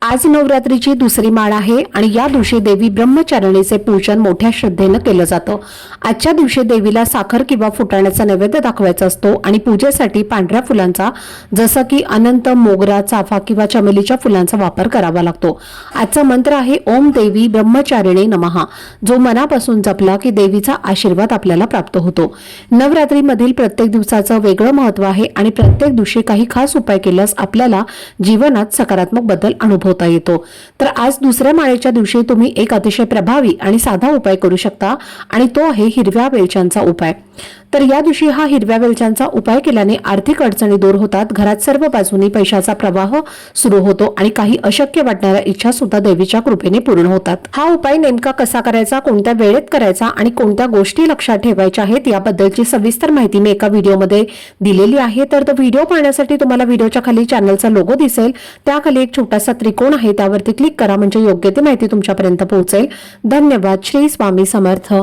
आज नवरात्रीची दुसरी माळ आहे आणि या दिवशी देवी ब्रह्मचारिणीचे पूजन मोठ्या श्रद्धेने केलं जातं। आजच्या दिवशी देवीला साखर किंवा फुटाण्याचा नैवेद्य दाखवायचा असतो आणि पूजेसाठी पांढऱ्या फुलांचा जसं की अनंत, मोगरा, चाफा किंवा चमेलीच्या फुलांचा वापर करावा लागतो। आजचा मंत्र आहे ओम देवी ब्रह्मचारिणी नमः, जो मनापासून जपला की देवीचा आशीर्वाद आपल्याला प्राप्त होतो। नवरात्रीमधील प्रत्येक दिवसाचं वेगळं महत्त्व आहे आणि प्रत्येक दिवशी काही खास उपाय केल्यास आपल्याला जीवनात सकारात्मक बदल अनुभवता येतो। तर आज दुसऱ्या माळेच्या दिवशी तुम्ही एक अतिशय प्रभावी आणि साधा उपाय करू शकता आणि तो आहे हिरव्या वेलच्यांचा उपाय। तर या दिवशी हा हिरव्या वेलच्यांचा उपाय केल्याने आर्थिक अडचणी दूर होतात, घरात सर्व बाजूनी पैशाचा प्रवाह सुरू होतो आणि काही अशक्य वाटणाऱ्या इच्छा सुद्धा देवीच्या कृपेने पूर्ण होतात। हा उपाय नेमका कसा करायचा, कोणत्या वेळेत करायचा आणि कोणत्या गोष्टी लक्षात ठेवायच्या आहेत याबद्दलची सविस्तर माहिती मी एका व्हिडिओमध्ये दिलेली आहे। तर तो व्हिडिओ पाहण्यासाठी तुम्हाला व्हिडिओच्या खाली चॅनलचा लोगो दिसेल, त्याखाली एक छोटासा त्रिकोण आहे, त्यावरती क्लिक करा म्हणजे योग्य ती माहिती तुमच्यापर्यंत पोहोचेल। धन्यवाद। श्री स्वामी समर्थ।